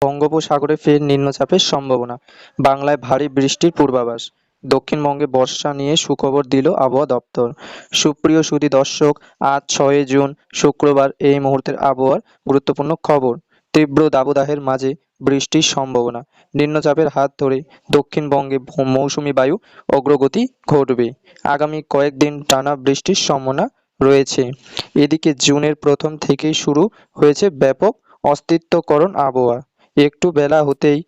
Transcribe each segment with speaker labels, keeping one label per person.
Speaker 1: বঙ্গোপসাগরে ফের নিম্নচাপের সম্ভাবনা, বাংলায় ভারী বৃষ্টির পূর্বাভাস, দক্ষিণবঙ্গে বর্ষা নিয়ে সুখবর দিল আবহাওয়া দপ্তর। সুপ্রিয় সুধী দর্শক, আজ 6 জুন শুক্রবার এই মুহূর্তের আবহাওয়ার গুরুত্বপূর্ণ খবর। তীব্র দাবদাহের মাঝে বৃষ্টির সম্ভাবনা, নিম্নচাপের হাত ধরে দক্ষিণবঙ্গে মৌসুমি বায়ু অগ্রগতি ঘটবে। আগামী কয়েকদিন টানা বৃষ্টির সম্ভাবনা রয়েছে। এদিকে জুনের প্রথম থেকেই শুরু হয়েছে ব্যাপক অস্তিত্বকরণ আবহাওয়া। একটু বেলা হতেই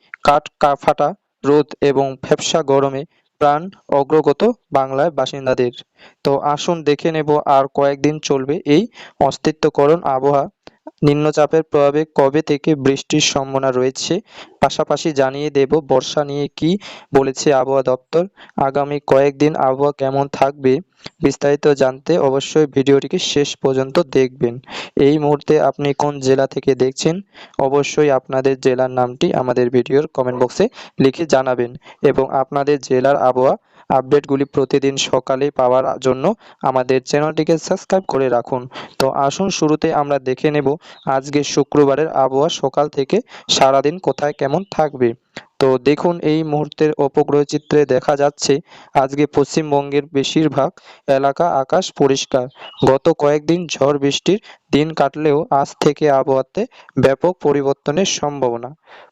Speaker 1: ফাটা রোদ এবং ভ্যাপসা গরমে প্রাণ অগ্রগত বাংলার বাসিন্দাদের। তো আসুন দেখে নেব আর কয়েকদিন চলবে এই অস্তিত্বকরণ আবহাওয়া। নিম্নচাপের প্রভাবে কবে থেকে বৃষ্টির সম্ভাবনা রয়েছে, পাশাপাশি জানিয়ে দেব বর্ষা নিয়ে কি বলেছে আবহাওয়া দপ্তর। আগামী কয়েকদিন আবহাওয়া কেমন থাকবে বিস্তারিত জানতে অবশ্যই ভিডিওটিকে শেষ পর্যন্ত দেখবেন। এই মুহূর্তে আপনি কোন জেলা থেকে দেখছেন, অবশ্যই আপনাদের জেলার নামটি আমাদের ভিডিওর কমেন্ট বক্সে লিখে জানাবেন এবং আপনাদের জেলার আবহাওয়া আপডেটগুলি প্রতিদিন সকালে পাওয়ার জন্য আমাদের চ্যানেলটিকে সাবস্ক্রাইব করে রাখুন। তো আসুন শুরুতে আমরা দেখে নেব আজকে শুক্রবারের আবহাওয়া সকাল থেকে সারাদিন কোথায় কেমন থাকবে। তো দেখুন, এই মুহূর্তের উপগ্রহ চিত্রে দেখা যাচ্ছে আজকে পশ্চিমবঙ্গের বেশিরভাগ এলাকা আকাশ পরিষ্কার। গত কয়েকদিন ঝড় বৃষ্টির দিন কাটলেও আজ থেকে আবহাওয়াতে ব্যাপক পরিবর্তনের সম্ভাবনা।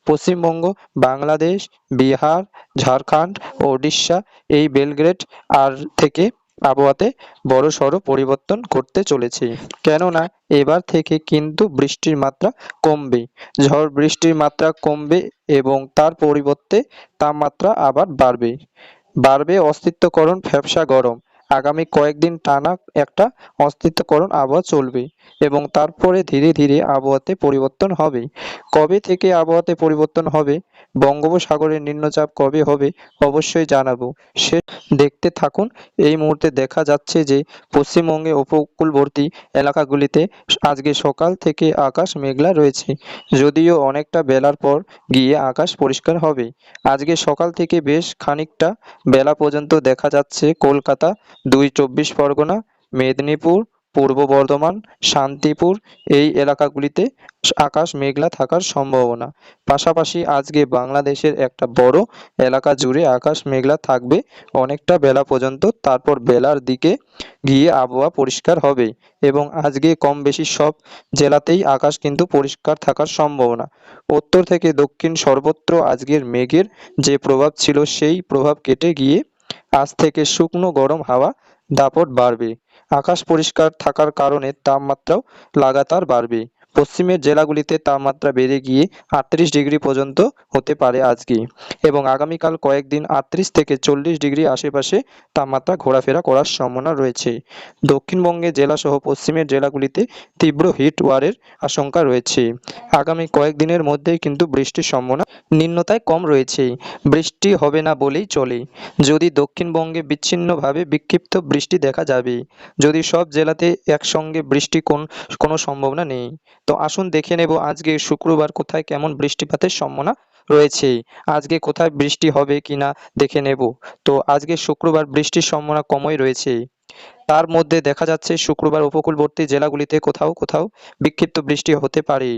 Speaker 1: পশ্চিমবঙ্গ, বাংলাদেশ, বিহার, ঝাড়খণ্ড ও ওড়িশা এই বেলগ্রেড আর থেকে আবহাওয়াতে বড়সড় পরিবর্তন ঘটতে চলেছে। কেননা এবার থেকে কিন্তু বৃষ্টির মাত্রা কমবে, ঝড় বৃষ্টির মাত্রা কমবে এবং তার পরিবর্তে তাপমাত্রা আবার বাড়বে অস্তিত্বকরণ ভ্যাপসা গরম। আগামী কয়েকদিন টানা একটা অস্তিত্বকরণ আবহাওয়া চলবে এবং তারপরে ধীরে ধীরে আবহাওয়াতে পরিবর্তন হবে। কবে থেকে আবহাওয়াতে পরিবর্তন হবে, বঙ্গোপসাগরের নিম্নচাপ কবে হবে অবশ্যই জানাবো, সে দেখতে থাকুন। এই মুহূর্তে দেখা যাচ্ছে যে পশ্চিমবঙ্গে উপকূলবর্তী এলাকাগুলিতে আজকে সকাল থেকে আকাশ মেঘলা রয়েছে, যদিও অনেকটা বেলার পর গিয়ে আকাশ পরিষ্কার হবে। আজকে সকাল থেকে বেশ খানিকটা বেলা পর্যন্ত দেখা যাচ্ছে কলকাতা, 2 চব্বিশ পরগনা, মেদিনীপুর, পূর্ব বর্ধমান, শান্তিপুর এই এলাকাগুলিতে আকাশ মেঘলা থাকার সম্ভাবনা। পাশাপাশি আজকে বাংলাদেশের একটা বড় এলাকা জুড়ে আকাশ মেঘলা থাকবে অনেকটা বেলা পর্যন্ত, তারপর বেলার দিকে গিয়ে আবহাওয়া পরিষ্কার হবে এবং আজকে কম বেশি সব জেলাতেই আকাশ কিন্তু পরিষ্কার থাকার সম্ভাবনা। উত্তর থেকে দক্ষিণ সর্বত্র আজকের মেঘের যে প্রভাব ছিল সেই প্রভাব কেটে গিয়ে আজ থেকে শুকনো গরম হাওয়া দাপট বাড়বে। আকাশ পরিষ্কার থাকার কারণে তাপমাত্রাও লাগাতার বাড়বে। পশ্চিমের জেলাগুলিতে তাপমাত্রা বেড়ে গিয়ে 38 ডিগ্রি পর্যন্ত হতে পারে আজকে এবং আগামীকাল কয়েকদিন 38 থেকে 40 ডিগ্রি আশেপাশে তাপমাত্রা ঘোরাফেরা করার সম্ভাবনা রয়েছে। দক্ষিণবঙ্গে জেলাসহ পশ্চিমের জেলাগুলিতে তীব্র হিট ওয়ারের আশঙ্কা রয়েছে। আগামী কয়েকদিনের মধ্যেই কিন্তু বৃষ্টির সম্ভাবনা নিম্নতায় কম রয়েছে, বৃষ্টি হবে না বলেই চলে। যদি দক্ষিণবঙ্গে বিচ্ছিন্নভাবে বিক্ষিপ্ত বৃষ্টি দেখা যাবে, যদি সব জেলাতে একসঙ্গে বৃষ্টি কোনো সম্ভাবনা নেই। তো আসুন দেখে নেব আজকে শুক্রবার কোথায় কেমন বৃষ্টিপাতের সম্ভাবনা রয়েছে, আজকে কোথায় বৃষ্টি হবে কিনা দেখে নেব। তো আজকে শুক্রবার বৃষ্টির সম্ভাবনা কমই রয়েছে। তার মধ্যে দেখা যাচ্ছে শুক্রবার উপকূলবর্তী জেলাগুলিতে কোথাও কোথাও বিক্ষিপ্ত বৃষ্টি হতে পারে,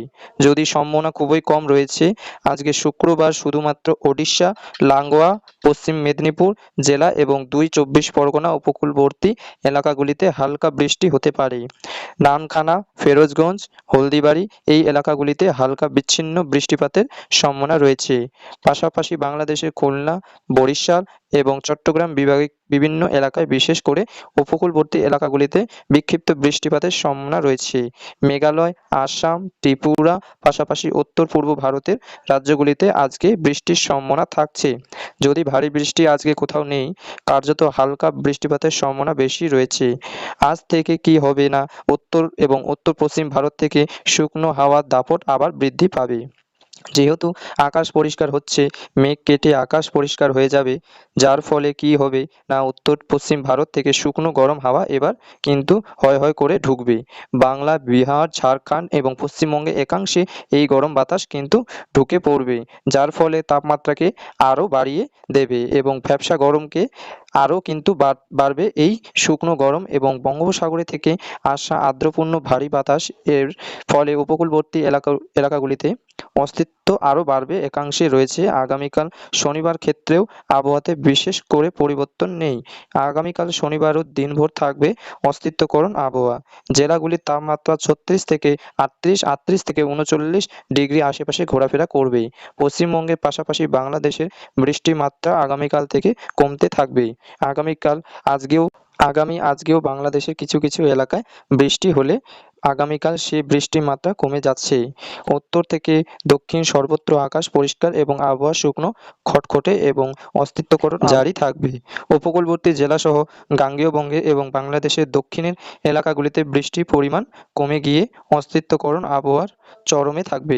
Speaker 1: যদি সম্ভাবনা খুবই কম রয়েছে। আজকে শুক্রবার শুধুমাত্র ওড়িশা, লাঙ্গোয়া, পশ্চিম মেদিনীপুর জেলা এবং 2 চব্বিশ পরগনা উপকূলবর্তী এলাকাগুলিতে হালকা বৃষ্টি হতে পারে। নানখানা, ফিরোজগঞ্জ, হলদিবাড়ি এই এলাকাগুলিতে হালকা বিচ্ছিন্ন বৃষ্টিপাতের সম্ভাবনা রয়েছে। পাশাপাশি বাংলাদেশের খুলনা, বরিশাল এবং চট্টগ্রাম বিভাগে বিভিন্ন এলাকায় বিশেষ করে উপকূলবর্তী এলাকাগুলিতে বিক্ষিপ্ত বৃষ্টিপাতের সম্ভাবনা রয়েছে। মেঘালয়, আসাম, ত্রিপুরা পাশাপাশি উত্তর পূর্ব ভারতের রাজ্যগুলিতে আজকে বৃষ্টির সম্ভাবনা থাকছে। যদি ভারী বৃষ্টি আজকে কোথাও নেই, কার্যত হালকা বৃষ্টিপাতের সম্ভাবনা বেশি রয়েছে। আজ থেকে কি হবে না, উত্তর এবং উত্তর পশ্চিম ভারত থেকে শুকনো হাওয়ার দাপট আবার বৃদ্ধি পাবে। যেহেতু আকাশ পরিষ্কার হচ্ছে, মেঘ কেটে আকাশ পরিষ্কার হয়ে যাবে, যার ফলে কি হবে না উত্তর পশ্চিম ভারত থেকে শুকনো গরম হাওয়া এবার কিন্তু হয় হয় করে ঢুকবে। বাংলা, বিহার, ঝাড়খণ্ড এবং পশ্চিমবঙ্গে একাংশে এই গরম বাতাস কিন্তু ঢুকে পড়বে, যার ফলে তাপমাত্রাকে আরও বাড়িয়ে দেবে এবং ভ্যাপসা গরমকে আরও কিন্তু বাড়বে এই শুকনো গরম এবং বঙ্গোপসাগরে থেকে আসা আর্দ্রপূর্ণ ভারী বাতাস। এর ফলে উপকূলবর্তী এলাকাগুলিতে অস্তিত্ব আরও বাড়বে। একাংশে রয়েছে। আগামীকাল শনিবার ক্ষেত্রেও আবহাওয়াতে বিশেষ করে পরিবর্তন নেই। আগামীকাল শনিবারও দিনভর থাকবে অস্তিত্বকরণ আবহাওয়া। জেলাগুলির তাপমাত্রা 36 থেকে 38 থেকে 39 ডিগ্রি আশেপাশে ঘোরাফেরা করবেই। পশ্চিমবঙ্গের পাশাপাশি বাংলাদেশের বৃষ্টির মাত্রা আগামীকাল থেকে কমতে থাকবেই। আজকেও বাংলাদেশের কিছু কিছু এলাকায় বৃষ্টি হলে আগামীকাল সে বৃষ্টির মাত্রা কমে যাচ্ছে। উত্তর থেকে দক্ষিণ সর্বত্র আকাশ পরিষ্কার এবং আবহাওয়া শুকনো খটখটে এবং অস্তিত্বকর জারি থাকবে। উপকূলবর্তী জেলাসহ গাঙ্গেয় বঙ্গে এবং বাংলাদেশের দক্ষিণের এলাকাগুলিতে বৃষ্টির পরিমাণ কমে গিয়ে অস্তিত্বকরণ আবহাওয়ার চরমে থাকবে।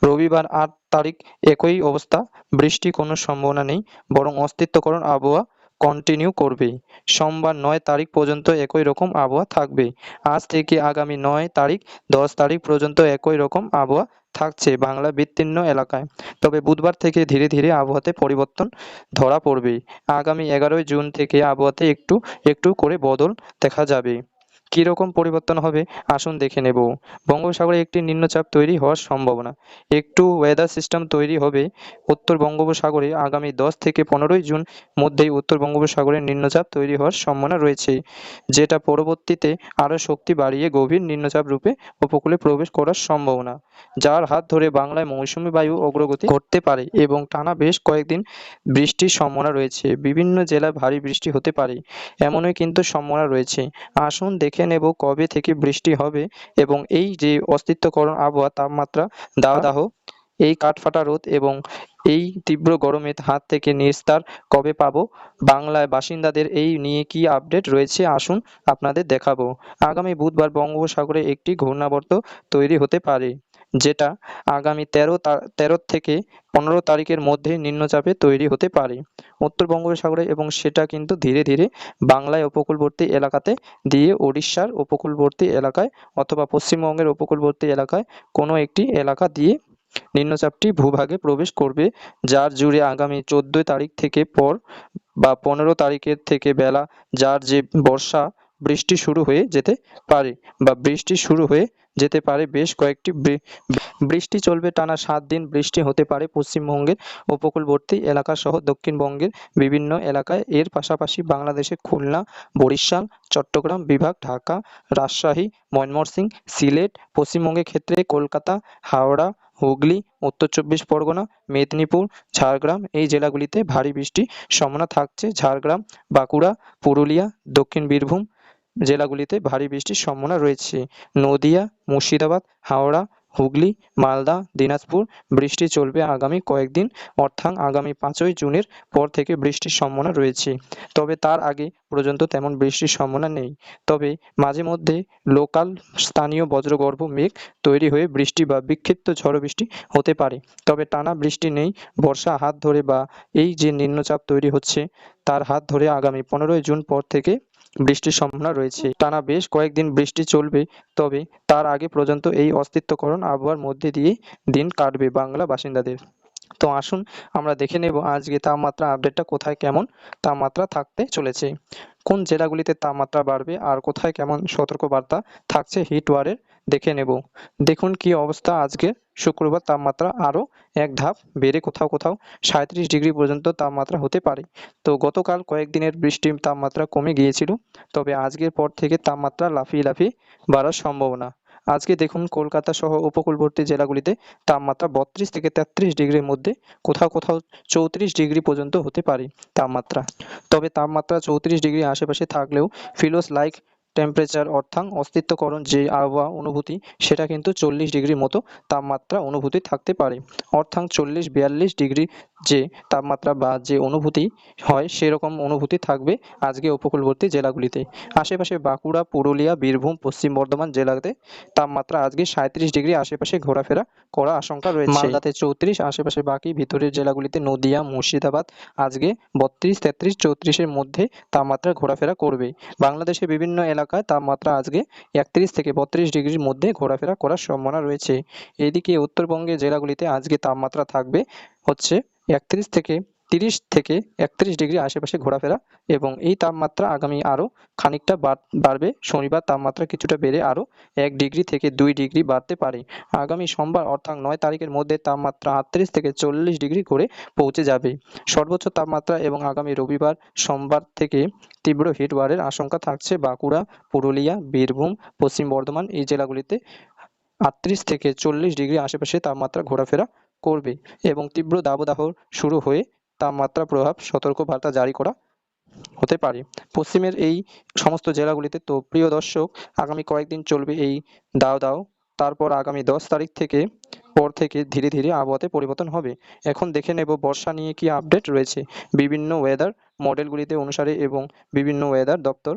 Speaker 1: রবিবার ৮ তারিখ একই অবস্থা। বৃষ্টির কোনো সম্ভাবনা নেই, বরং অস্তিত্বকরণ আবহাওয়া কন্টিনিউ করবে। সোমবার ৯ তারিখ পর্যন্ত একই রকম আবহাওয়া থাকবে। আজ থেকে আগামী ৯ তারিখ ১০ তারিখ পর্যন্ত একই রকম আবহাওয়া থাকছে বাংলার বিস্তীর্ণ এলাকায়। তবে বুধবার থেকে ধীরে ধীরে আবহাওয়াতে পরিবর্তন ধরা পড়বে। আগামী ১১ জুন থেকে আবহাওয়াতে একটু একটু করে বদল দেখা যাবে। কী রকম পরিবর্তন হবে আসুন দেখে নেব। বঙ্গোপসাগরে একটি নিম্নচাপ তৈরি হওয়ার সম্ভাবনা। একটু ওয়েদার সিস্টেম তৈরি হবে উত্তর বঙ্গোপসাগরে। আগামী ১০ থেকে ১৫ জুন মধ্যেই উত্তর বঙ্গোপসাগরে নিম্নচাপ তৈরি হওয়ার সম্ভাবনা রয়েছে, যেটা পরবর্তীতে আরও শক্তি বাড়িয়ে গভীর নিম্নচাপ রূপে উপকূলে প্রবেশ করার সম্ভাবনা, যার হাত ধরে বাংলায় মৌসুমী বায়ু অগ্রগতি করতে পারে এবং টানা বেশ কয়েকদিন বৃষ্টির সম্ভাবনা রয়েছে। বিভিন্ন জেলায় ভারী বৃষ্টি হতে পারে, এমনই কিন্তু সম্ভাবনা রয়েছে। আসুন দেখে নেব কবে থেকে বৃষ্টি হবে এবং এই যে অস্তিত্বকরণ আবহাওয়া, তাপমাত্রা দাবদাহ, এই কাঠফাটা রোদ এবং এই তীব্র গরমের হাত থেকে নিস্তার কবে পাবো, বাংলায় বাসিন্দাদের এই নিয়ে কি আপডেট রয়েছে আসুন আপনাদের দেখাবো। আগামী বুধবার বঙ্গোপসাগরে একটি ঘূর্ণাবর্ত তৈরি হতে পারে, যেটা আগামী ১৩ থেকে ১৫ তারিখের মধ্যে নিম্নচাপে তৈরি হতে পারে উত্তর বঙ্গোপসাগরে, এবং সেটা কিন্তু ধীরে ধীরে বাংলায় উপকূলবর্তী এলাকাতে দিয়ে উড়িষ্যার উপকূলবর্তী এলাকায় অথবা পশ্চিমবঙ্গের উপকূলবর্তী এলাকায় কোনো একটি এলাকা দিয়ে নিম্নচাপটি ভূভাগে প্রবেশ করবে, যার জুড়ে আগামী ১৪ তারিখ থেকে পর বা ১৫ তারিখের থেকে বেলা যার যে বর্ষা বৃষ্টি শুরু হয়ে যেতে পারে বা বৃষ্টি শুরু হয়ে যেতে পারে। বেশ কয়েকটি বৃষ্টি চলবে, টানা ৭ দিন বৃষ্টি হতে পারে পশ্চিমবঙ্গের উপকূলবর্তী এলাকাসহ দক্ষিণবঙ্গের বিভিন্ন এলাকায়। এর পাশাপাশি বাংলাদেশের খুলনা, বরিশাল, চট্টগ্রাম বিভাগ, ঢাকা, রাজশাহী, ময়মনসিংহ, সিলেট, পশ্চিমবঙ্গের ক্ষেত্রে কলকাতা, হাওড়া, হুগলি, উত্তর ২৪ পরগনা, মেদিনীপুর, ঝাড়গ্রাম এই জেলাগুলিতে ভারী বৃষ্টির সম্ভাবনা থাকছে। ঝাড়গ্রাম, বাঁকুড়া, পুরুলিয়া, দক্ষিণ বীরভূম জেলাগুলিতে ভারী বৃষ্টির সম্ভাবনা রয়েছে। নদিয়া, মুর্শিদাবাদ, হাওড়া, হুগলি, মালদা, দিনাজপুর বৃষ্টি চলবে আগামী কয়েকদিন, অর্থাৎ আগামী ৫ই জুনের পর থেকে বৃষ্টির সম্ভাবনা রয়েছে। তবে তার আগে পর্যন্ত তেমন বৃষ্টির সম্ভাবনা নেই। তবে মাঝে মধ্যে লোকাল স্থানীয় বজ্রগর্ভ মেঘ তৈরি হয়ে বৃষ্টি বা বিক্ষিপ্ত ঝড়ো বৃষ্টি হতে পারে। তবে টানা বৃষ্টি নেই। বর্ষা হাত ধরে বা এই যে নিম্নচাপ তৈরি হচ্ছে তার হাত ধরে আগামী ১৫ই জুন পর থেকে বৃষ্টির সম্ভাবনা রয়েছে। টানা বেশ কয়েকদিন বৃষ্টি চলবে, তবে তার আগে পর্যন্ত এই অস্তিত্বকরণ আবহাওয়ার মধ্যে দিয়ে দিন কাটবে বাংলা বাসিন্দাদের। তো আসুন আমরা দেখে নেব আজকে তাপমাত্রা আপডেটটা কোথায় কেমন তাপমাত্রা থাকতে চলেছে, কোন জেলাগুলিতে তাপমাত্রা বাড়বে আর কোথায় কেমন সতর্কবার্তা থাকছে হিট ওয়ারের দেখে নেব। দেখুন কি অবস্থা। আজকে শুক্রবার তাপমাত্রা আরও এক ধাপ বেড়ে কোথাও কোথাও ৩৭ ডিগ্রি পর্যন্ত তাপমাত্রা হতে পারে। তো গতকাল কয়েকদিনের বৃষ্টির তাপমাত্রা কমে গিয়েছিল, তবে আজকের পর থেকে তাপমাত্রা লাফিয়ে লাফিয়ে বাড়ার সম্ভাবনা। আজকে দেখুন কলকাতা সহ উপকূলবর্তী জেলাগুলিতে তাপমাত্রা ৩২ থেকে ৩৩ ডিগ্রির মধ্যে, কোথাও কোথাও ৩৪ ডিগ্রি পর্যন্ত হতে পারে তাপমাত্রা। তবে তাপমাত্রা ৩৪ ডিগ্রির আশেপাশে থাকলেও ফিলোস লাইক টেম্পারেচার অর্থাৎ অস্তিত্বকরণ যে আবহাওয়া অনুভূতি সেটা কিন্তু ৪০ ডিগ্রির মতো তাপমাত্রা অনুভূতি থাকতে পারে। অর্থাৎ ৪০-৪২ ডিগ্রি যে তাপমাত্রা বা যে অনুভূতি হয় সেরকম অনুভূতি থাকবে আজকে উপকূলবর্তী জেলাগুলিতে। আশেপাশে বাঁকুড়া, পুরুলিয়া, বীরভূম, পশ্চিম বর্ধমান জেলাতে তাপমাত্রা আজকে ৩৭ ডিগ্রি আশেপাশে ঘোরাফেরা করার আশঙ্কা রয়েছে। মালদাতে ৩৪, আশেপাশে বাকি ভিতরের জেলাগুলিতে নদিয়া, মুর্শিদাবাদ আজকে ৩২, ৩৩, ৩৪-এর মধ্যে তাপমাত্রা ঘোরাফেরা করবে। বাংলাদেশের বিভিন্ন এলাকায় তাপমাত্রা আজকে ৩১ থেকে ৩২ ডিগ্রির মধ্যে ঘোরাফেরা করার সম্ভাবনা রয়েছে। এদিকে উত্তরবঙ্গের জেলাগুলিতে আজকে তাপমাত্রা থাকবে হচ্ছে ৩১ থেকে 30 থেকে 31 ডিগ্রি আশেপাশে ঘোরাফেরা এবং এই তাপমাত্রা আগামী আরও খানিকটা বাড়বে। শনিবার তাপমাত্রা কিছুটা বেড়ে আরও 1 ডিগ্রি থেকে 2 ডিগ্রি বাড়তে পারে। আগামী সোমবার অর্থাৎ 9 তারিখের মধ্যে তাপমাত্রা 38 থেকে 40 ডিগ্রি করে পৌঁছে যাবে। সর্বোচ্চ তাপমাত্রা এবং আগামী রবিবার সোমবার থেকে তীব্র হিটওয়েভের আশঙ্কা থাকছে। বাঁকুড়া, পুরুলিয়া, বীরভূম, পশ্চিম বর্ধমান এই জেলাগুলিতে 38 থেকে 40 ডিগ্রি আশেপাশে তাপমাত্রা ঘোরাফেরা করবে এবং তীব্র দাবদাহ শুরু হয়ে তাপমাত্রা প্রভাব সতর্কবার্তা জারি করা হতে পারে পশ্চিমের এই সমস্ত জেলাগুলিতে। তো প্রিয় দর্শক, আগামী কয়েকদিন চলবে এই দাও তারপর আগামী 10 তারিখ থেকে ধীরে ধীরে আবহাওয়াতে পরিবর্তন হবে। এখন দেখে নেব বর্ষা নিয়ে কি আপডেট রয়েছে বিভিন্ন ওয়েদার মডেলগুলিতে অনুসারে এবং বিভিন্ন ওয়েদার দপ্তর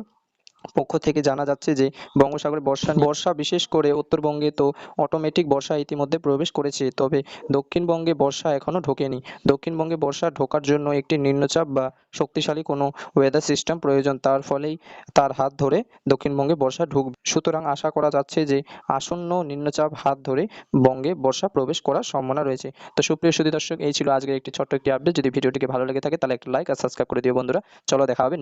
Speaker 1: পক্ষ থেকে জানা যাচ্ছে যে বঙ্গোপসাগরে বর্ষা বিশেষ করে উত্তরবঙ্গে তো অটোমেটিক বর্ষা ইতিমধ্যে প্রবেশ করেছে, তবে দক্ষিণবঙ্গে বর্ষা এখনও ঢোকেনি। দক্ষিণবঙ্গে বর্ষা ঢোকার জন্য একটি নিম্নচাপ বা শক্তিশালী কোনো ওয়েদার সিস্টেম প্রয়োজন, তার ফলেই তার হাত ধরে দক্ষিণবঙ্গে বর্ষা ঢুকবে। সুতরাং আশা করা যাচ্ছে যে আসন্ন নিম্নচাপ হাত ধরে বঙ্গে বর্ষা প্রবেশ করার সম্ভাবনা রয়েছে। তো সুপ্রিয় সুধী দর্শক, এই ছিল আজকের একটি ছোট্ট একটি আপডেট। যদি ভিডিওটিকে ভালো লেগে থাকে তাহলে একটা লাইক আর সাবস্ক্রাইব করে দিও বন্ধুরা। চলো দেখা হবে।